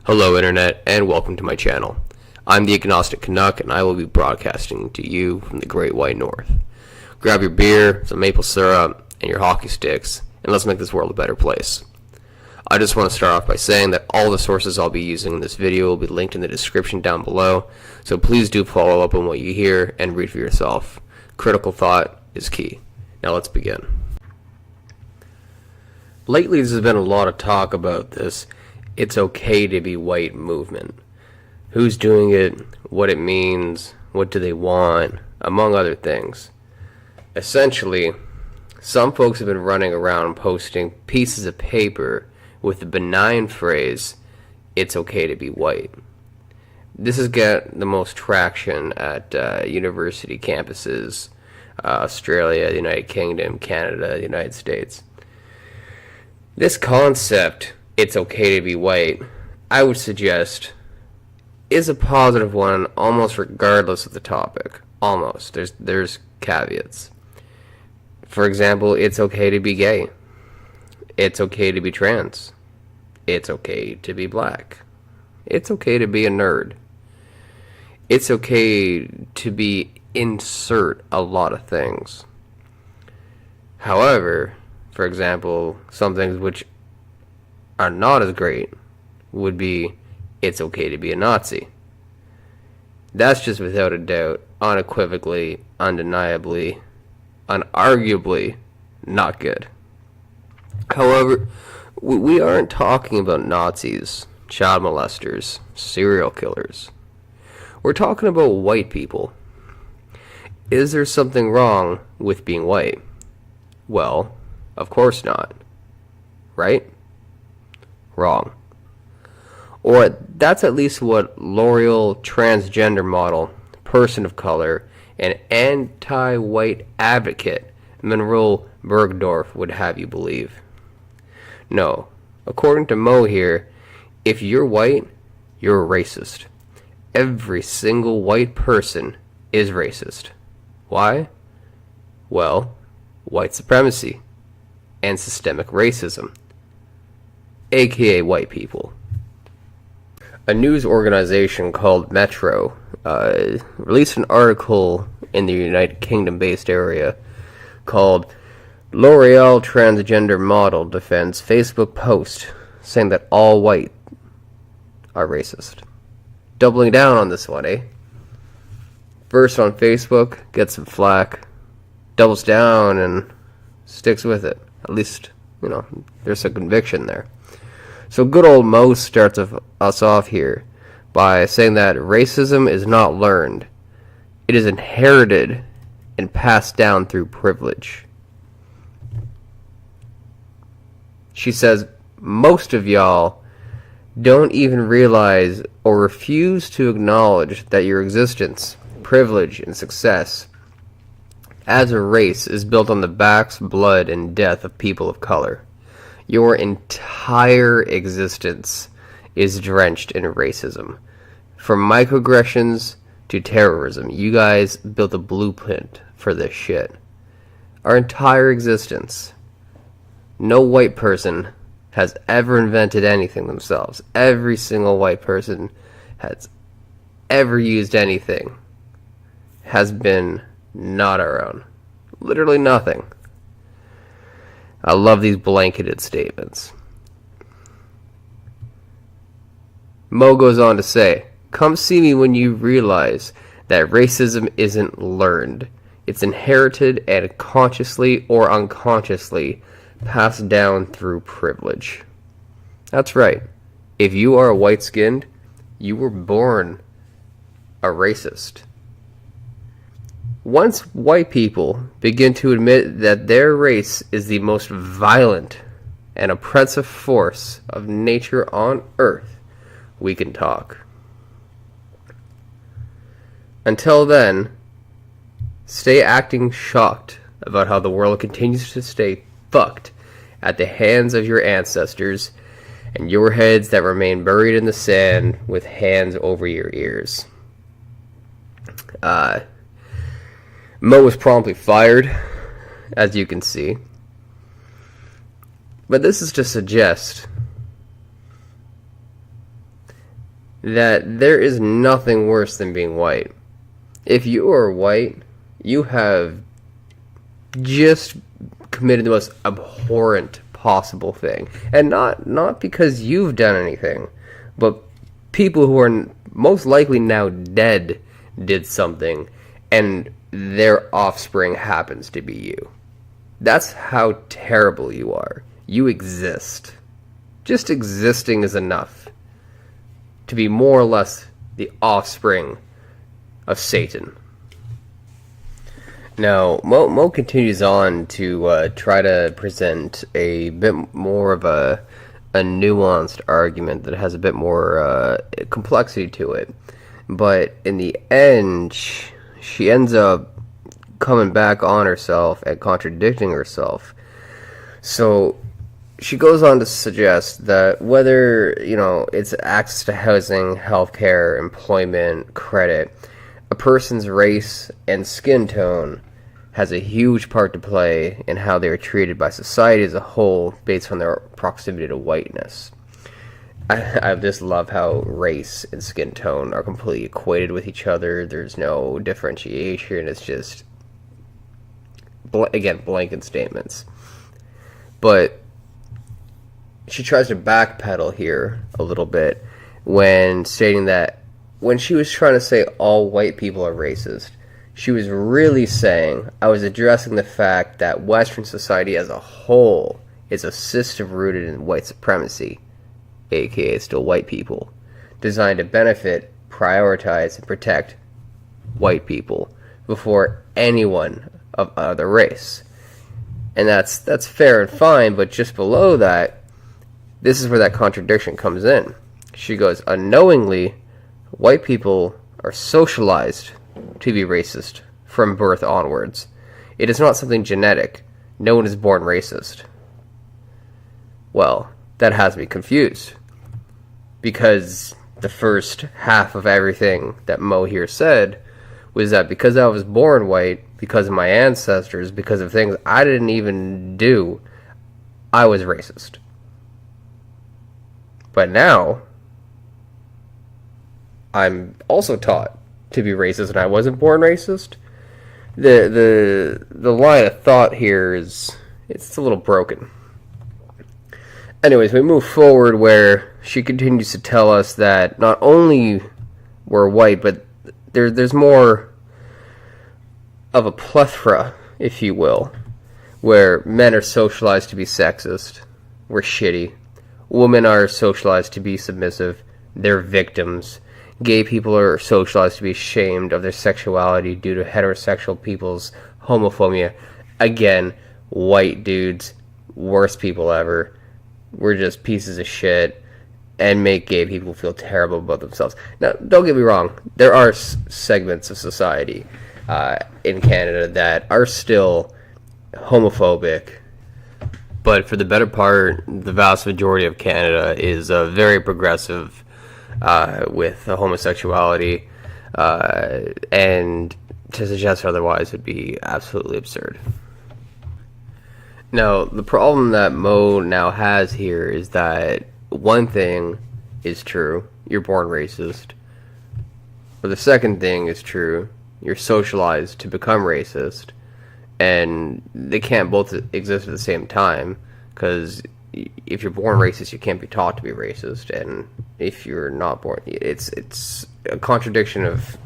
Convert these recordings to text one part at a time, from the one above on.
Hello Internet, and welcome to my channel. I'm the Agnostic Canuck, and I will be broadcasting to you from the Great White North. Grab your beer, some maple syrup, and your hockey sticks, and let's make this world a better place. I just want to start off by saying that all the sources I'll be using in this video will be linked in the description down below, so please do follow up on what you hear and read for yourself. Critical thought is key. Now let's begin. Lately there's been a lot of talk about this "it's okay to be white" movement. Who's doing it, what it means, what do they want, among other things. Essentially, some folks have been running around posting pieces of paper with the benign phrase, "it's okay to be white." This has got the most traction at university campuses, Australia, the United Kingdom, Canada, the United States. This concept, "it's okay to be white," I would suggest is a positive one almost regardless of the topic. Almost. There's caveats. For example, it's okay to be gay. It's okay to be trans. It's okay to be black. It's okay to be a nerd. It's okay to insert a lot of things. However, for example, some things which are not as great would be, it's okay to be a Nazi. That's just without a doubt, unequivocally, undeniably, unarguably not good. However, we aren't talking about Nazis, child molesters, serial killers. We're talking about white people. Is there something wrong with being white? Well, of course not. Right? Wrong. Or that's at least what L'Oreal transgender model, person of color, and anti-white advocate Monroe Bergdorf would have you believe. No. According to Mo here, if you're white, you're a racist. Every single white person is racist. Why? Well, white supremacy and systemic racism, aka white people. A news organization called Metro released an article in the United Kingdom-based area called "L'Oreal Transgender Model Defends Facebook Post Saying That All White Are Racist." Doubling down on this one, eh? First on Facebook, gets some flack, doubles down and sticks with it. At least, there's a conviction there. So good old Mo starts us off here by saying that racism is not learned. It is inherited and passed down through privilege. She says, most of y'all don't even realize or refuse to acknowledge that your existence, privilege, and success as a race is built on the backs, blood, and death of people of color. Your entire existence is drenched in racism. From microaggressions to terrorism, you guys built a blueprint for this shit. Our entire existence. No white person has ever invented anything themselves. Every single white person has ever used anything has been not our own. Literally nothing. I love these blanketed statements. Mo goes on to say, come see me when you realize that racism isn't learned. It's inherited and consciously or unconsciously passed down through privilege. That's right. If you are white-skinned, you were born a racist. Once white people begin to admit that their race is the most violent and oppressive force of nature on earth, we can talk. Until then, stay acting shocked about how the world continues to stay fucked at the hands of your ancestors and your heads that remain buried in the sand with hands over your ears. Mo was promptly fired, as you can see. But this is to suggest that there is nothing worse than being white. If you are white, you have just committed the most abhorrent possible thing. And not because you've done anything, but people who are most likely now dead did something, and their offspring happens to be you. That's how terrible you are. You exist. Just existing is enough to be more or less the offspring of Satan. Now, Mo continues on to try to present a bit more of a nuanced argument that has a bit more complexity to it. But in the end, she ends up coming back on herself and contradicting herself. So she goes on to suggest that whether, it's access to housing, healthcare, employment, credit, a person's race and skin tone has a huge part to play in how they are treated by society as a whole based on their proximity to whiteness. I just love how race and skin tone are completely equated with each other. There's no differentiation. It's just, again, blanket statements. But she tries to backpedal here a little bit when stating that when she was trying to say all white people are racist, she was really saying, I was addressing the fact that Western society as a whole is a system rooted in white supremacy, aka still white people, designed to benefit, prioritize, and protect white people before anyone of other race. And that's fair and fine, but just below that, this is where that contradiction comes in. She goes, unknowingly, white people are socialized to be racist from birth onwards. It is not something genetic. No one is born racist. Well, that has me confused, because the first half of everything that Mo here said was that because I was born white, because of my ancestors, because of things I didn't even do, I was racist. But now, I'm also taught to be racist, and I wasn't born racist. The line of thought here it's a little broken. Anyways, we move forward where she continues to tell us that not only we're white, but there's more of a plethora, if you will, where men are socialized to be sexist, we're shitty. Women are socialized to be submissive, they're victims. Gay people are socialized to be ashamed of their sexuality due to heterosexual people's homophobia. Again, white dudes, worst people ever. We're just pieces of shit and make gay people feel terrible about themselves. Now, don't get me wrong. There are segments of society in Canada that are still homophobic. But for the better part, the vast majority of Canada is very progressive with homosexuality, and to suggest otherwise would be absolutely absurd. Now, the problem that Mo now has here is that one thing is true, you're born racist. But the second thing is true, you're socialized to become racist. And they can't both exist at the same time, because if you're born racist, you can't be taught to be racist, and if you're not born, it's a contradiction of,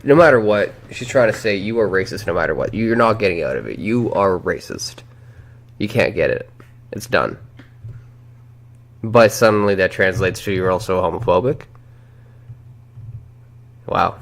no matter what, she's trying to say you are racist no matter what. You're not getting out of it. You are racist. You can't get it. It's done. But suddenly that translates to you're also homophobic? Wow.